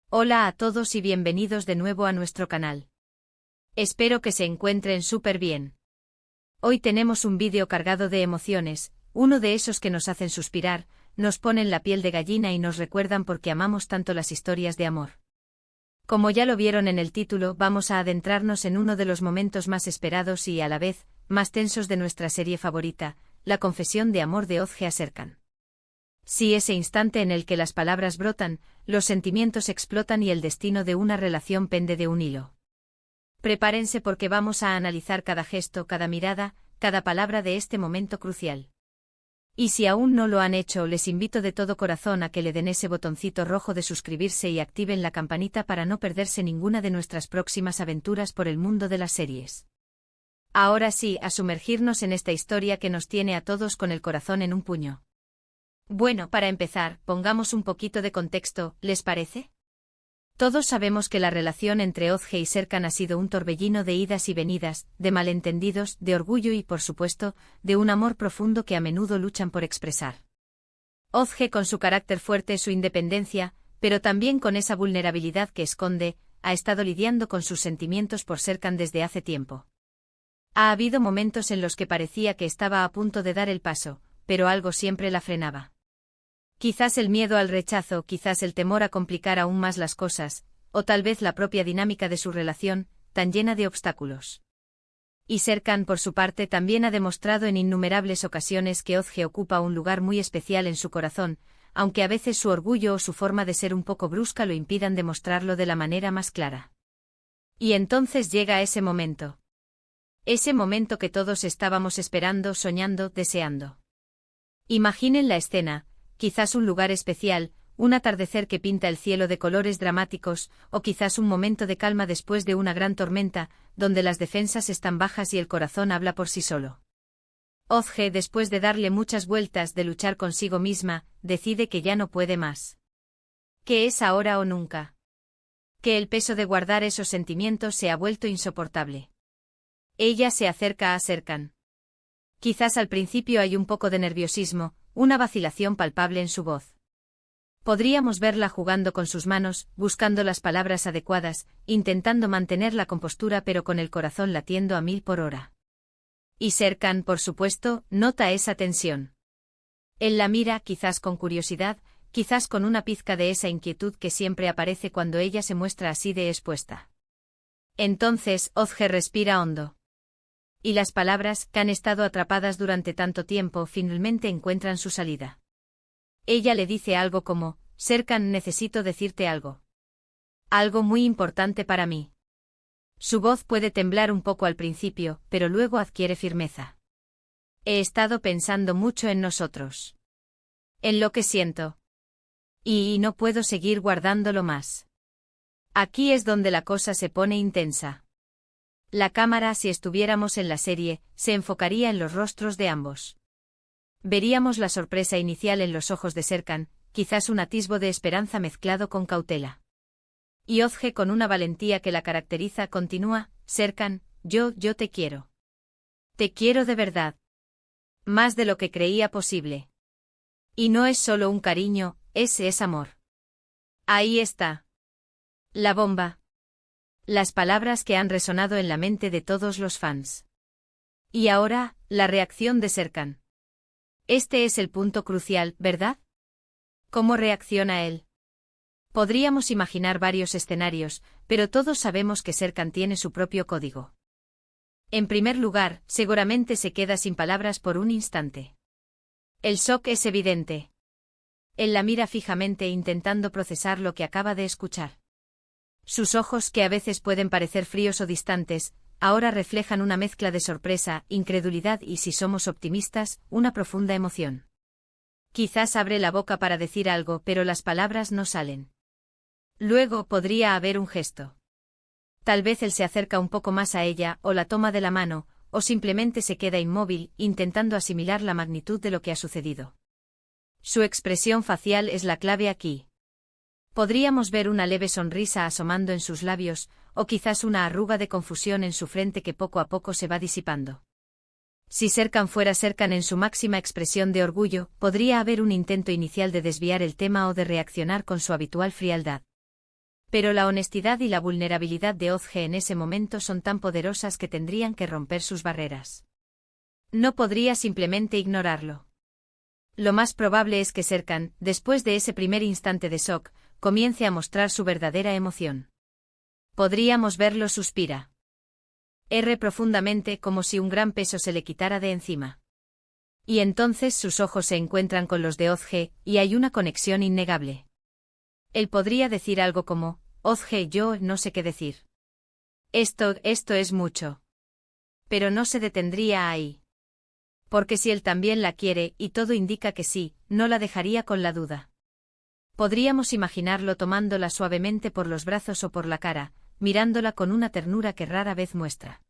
Hola a todos y bienvenidos de nuevo a nuestro canal. Espero que se encuentren súper bien. Hoy tenemos un vídeo cargado de emociones, uno de esos que nos hacen suspirar, nos ponen la piel de gallina y nos recuerdan por qué amamos tanto las historias de amor. Como ya lo vieron en el título, vamos a adentrarnos en uno de los momentos más esperados y, a la vez, más tensos de nuestra serie favorita, la confesión de amor de Ozge a Serkan. Sí, ese instante en el que las palabras brotan, los sentimientos explotan y el destino de una relación pende de un hilo. Prepárense porque vamos a analizar cada gesto, cada mirada, cada palabra de este momento crucial. Y si aún no lo han hecho, les invito de todo corazón a que le den ese botoncito rojo de suscribirse y activen la campanita para no perderse ninguna de nuestras próximas aventuras por el mundo de las series. Ahora sí, a sumergirnos en esta historia que nos tiene a todos con el corazón en un puño. Bueno, para empezar, pongamos un poquito de contexto, ¿les parece? Todos sabemos que la relación entre Ozge y Serkan ha sido un torbellino de idas y venidas, de malentendidos, de orgullo y, por supuesto, de un amor profundo que a menudo luchan por expresar. Ozge, con su carácter fuerte, su independencia, pero también con esa vulnerabilidad que esconde, ha estado lidiando con sus sentimientos por Serkan desde hace tiempo. Ha habido momentos en los que parecía que estaba a punto de dar el paso, pero algo siempre la frenaba. Quizás el miedo al rechazo, quizás el temor a complicar aún más las cosas, o tal vez la propia dinámica de su relación, tan llena de obstáculos. Y Serkan, por su parte, también ha demostrado en innumerables ocasiones que Ozge ocupa un lugar muy especial en su corazón, aunque a veces su orgullo o su forma de ser un poco brusca lo impidan demostrarlo de la manera más clara. Y entonces llega ese momento. Ese momento que todos estábamos esperando, soñando, deseando. Imaginen la escena. Quizás un lugar especial, un atardecer que pinta el cielo de colores dramáticos, o quizás un momento de calma después de una gran tormenta, donde las defensas están bajas y el corazón habla por sí solo. Ozge, después de darle muchas vueltas, de luchar consigo misma, decide que ya no puede más. Que es ahora o nunca. Que el peso de guardar esos sentimientos se ha vuelto insoportable. Ella se acerca a Serkan. Quizás al principio hay un poco de nerviosismo, una vacilación palpable en su voz. Podríamos verla jugando con sus manos, buscando las palabras adecuadas, intentando mantener la compostura pero con el corazón latiendo a 1000 por hora. Y Serkan, por supuesto, nota esa tensión. Él la mira, quizás con curiosidad, quizás con una pizca de esa inquietud que siempre aparece cuando ella se muestra así de expuesta. Entonces, Ozge respira hondo. Y las palabras, que han estado atrapadas durante tanto tiempo, finalmente encuentran su salida. Ella le dice algo como, Serkan, necesito decirte algo. Algo muy importante para mí. Su voz puede temblar un poco al principio, pero luego adquiere firmeza. He estado pensando mucho en nosotros. En lo que siento. Y no puedo seguir guardándolo más. Aquí es donde la cosa se pone intensa. La cámara, si estuviéramos en la serie, se enfocaría en los rostros de ambos. Veríamos la sorpresa inicial en los ojos de Serkan, quizás un atisbo de esperanza mezclado con cautela. Y Ozge, con una valentía que la caracteriza, continúa, Serkan, yo te quiero. Te quiero de verdad. Más de lo que creía posible. Y no es solo un cariño, es amor. Ahí está. La bomba. Las palabras que han resonado en la mente de todos los fans. Y ahora, la reacción de Serkan. Este es el punto crucial, ¿verdad? ¿Cómo reacciona él? Podríamos imaginar varios escenarios, pero todos sabemos que Serkan tiene su propio código. En primer lugar, seguramente se queda sin palabras por un instante. El shock es evidente. Él la mira fijamente intentando procesar lo que acaba de escuchar. Sus ojos, que a veces pueden parecer fríos o distantes, ahora reflejan una mezcla de sorpresa, incredulidad y, si somos optimistas, una profunda emoción. Quizás abre la boca para decir algo, pero las palabras no salen. Luego podría haber un gesto. Tal vez él se acerca un poco más a ella, o la toma de la mano, o simplemente se queda inmóvil, intentando asimilar la magnitud de lo que ha sucedido. Su expresión facial es la clave aquí. Podríamos ver una leve sonrisa asomando en sus labios, o quizás una arruga de confusión en su frente que poco a poco se va disipando. Si Serkan fuera Serkan en su máxima expresión de orgullo, podría haber un intento inicial de desviar el tema o de reaccionar con su habitual frialdad. Pero la honestidad y la vulnerabilidad de Ozge en ese momento son tan poderosas que tendrían que romper sus barreras. No podría simplemente ignorarlo. Lo más probable es que Serkan, después de ese primer instante de shock, comience a mostrar su verdadera emoción. Podríamos verlo suspira. R profundamente como si un gran peso se le quitara de encima. Y entonces sus ojos se encuentran con los de Ozge, y hay una conexión innegable. Él podría decir algo como, Ozge, yo no sé qué decir. Esto es mucho. Pero no se detendría ahí. Porque si él también la quiere, y todo indica que sí, no la dejaría con la duda. Podríamos imaginarlo tomándola suavemente por los brazos o por la cara, mirándola con una ternura que rara vez muestra.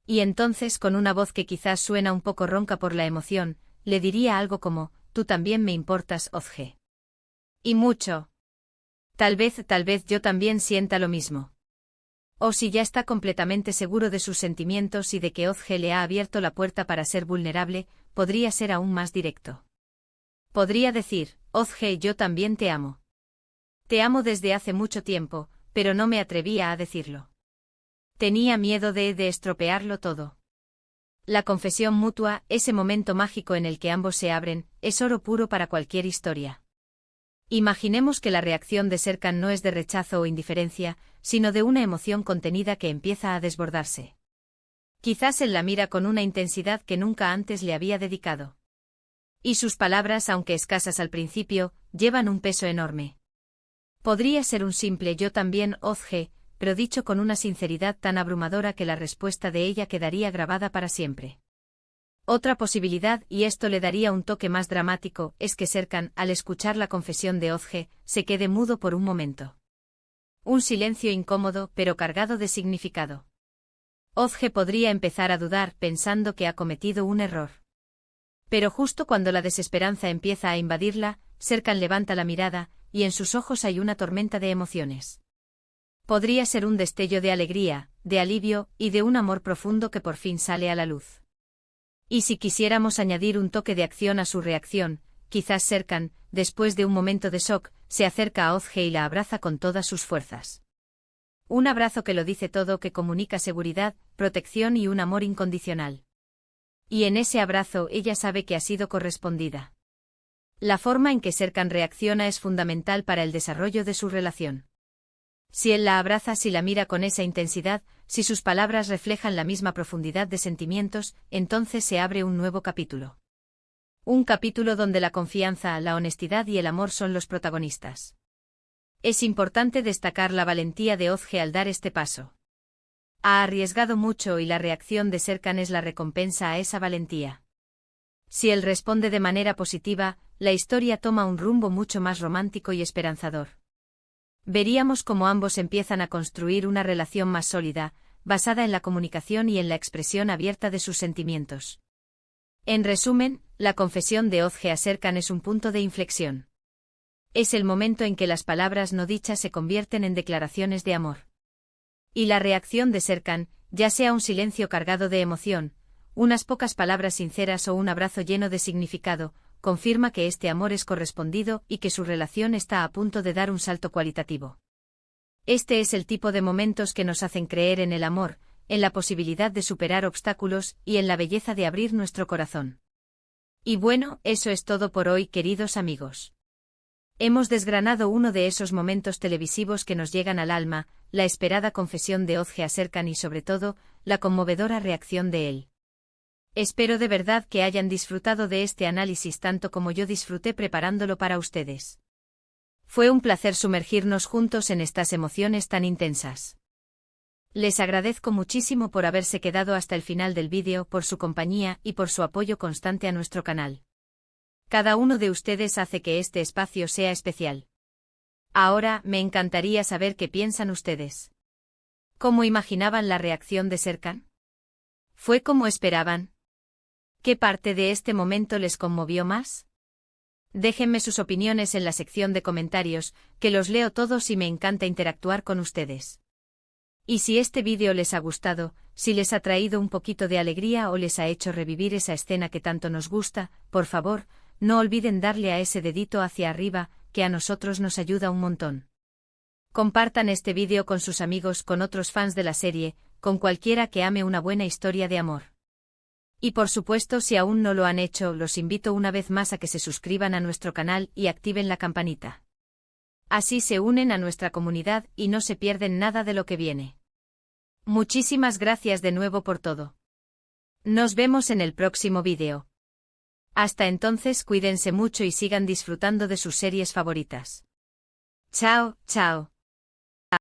Y entonces, con una voz que quizás suena un poco ronca por la emoción, le diría algo como, tú también me importas, Ozge. Y mucho. Tal vez yo también sienta lo mismo. O si ya está completamente seguro de sus sentimientos y de que Ozge le ha abierto la puerta para ser vulnerable, podría ser aún más directo. Podría decir, Ozge, yo también te amo. Te amo desde hace mucho tiempo, pero no me atrevía a decirlo. Tenía miedo de estropearlo todo. La confesión mutua, ese momento mágico en el que ambos se abren, es oro puro para cualquier historia. Imaginemos que la reacción de Serkan no es de rechazo o indiferencia, sino de una emoción contenida que empieza a desbordarse. Quizás él la mira con una intensidad que nunca antes le había dedicado. Y sus palabras, aunque escasas al principio, llevan un peso enorme. Podría ser un simple yo también, Ozge, pero dicho con una sinceridad tan abrumadora que la respuesta de ella quedaría grabada para siempre. Otra posibilidad, y esto le daría un toque más dramático, es que Serkan, al escuchar la confesión de Ozge, se quede mudo por un momento. Un silencio incómodo, pero cargado de significado. Ozge podría empezar a dudar, pensando que ha cometido un error. Pero justo cuando la desesperanza empieza a invadirla, Serkan levanta la mirada, y en sus ojos hay una tormenta de emociones. Podría ser un destello de alegría, de alivio, y de un amor profundo que por fin sale a la luz. Y si quisiéramos añadir un toque de acción a su reacción, quizás Serkan, después de un momento de shock, se acerca a Ozge y la abraza con todas sus fuerzas. Un abrazo que lo dice todo, que comunica seguridad, protección y un amor incondicional. Y en ese abrazo ella sabe que ha sido correspondida. La forma en que Serkan reacciona es fundamental para el desarrollo de su relación. Si él la abraza, si la mira con esa intensidad, si sus palabras reflejan la misma profundidad de sentimientos, entonces se abre un nuevo capítulo. Un capítulo donde la confianza, la honestidad y el amor son los protagonistas. Es importante destacar la valentía de Ozge al dar este paso. Ha arriesgado mucho y la reacción de Serkan es la recompensa a esa valentía. Si él responde de manera positiva, la historia toma un rumbo mucho más romántico y esperanzador. Veríamos cómo ambos empiezan a construir una relación más sólida, basada en la comunicación y en la expresión abierta de sus sentimientos. En resumen, la confesión de Ozge a Serkan es un punto de inflexión. Es el momento en que las palabras no dichas se convierten en declaraciones de amor. Y la reacción de Serkan, ya sea un silencio cargado de emoción, unas pocas palabras sinceras o un abrazo lleno de significado, confirma que este amor es correspondido y que su relación está a punto de dar un salto cualitativo. Este es el tipo de momentos que nos hacen creer en el amor, en la posibilidad de superar obstáculos y en la belleza de abrir nuestro corazón. Y bueno, eso es todo por hoy, queridos amigos. Hemos desgranado uno de esos momentos televisivos que nos llegan al alma, la esperada confesión de Ozge a Serkan y sobre todo, la conmovedora reacción de él. Espero de verdad que hayan disfrutado de este análisis tanto como yo disfruté preparándolo para ustedes. Fue un placer sumergirnos juntos en estas emociones tan intensas. Les agradezco muchísimo por haberse quedado hasta el final del vídeo, por su compañía y por su apoyo constante a nuestro canal. Cada uno de ustedes hace que este espacio sea especial. Ahora, me encantaría saber qué piensan ustedes. ¿Cómo imaginaban la reacción de Serkan? ¿Fue como esperaban? ¿Qué parte de este momento les conmovió más? Déjenme sus opiniones en la sección de comentarios, que los leo todos y me encanta interactuar con ustedes. Y si este vídeo les ha gustado, si les ha traído un poquito de alegría o les ha hecho revivir esa escena que tanto nos gusta, por favor, no olviden darle a ese dedito hacia arriba, que a nosotros nos ayuda un montón. Compartan este vídeo con sus amigos, con otros fans de la serie, con cualquiera que ame una buena historia de amor. Y por supuesto, si aún no lo han hecho, los invito una vez más a que se suscriban a nuestro canal y activen la campanita. Así se unen a nuestra comunidad y no se pierden nada de lo que viene. Muchísimas gracias de nuevo por todo. Nos vemos en el próximo vídeo. Hasta entonces, cuídense mucho y sigan disfrutando de sus series favoritas. Chao, chao.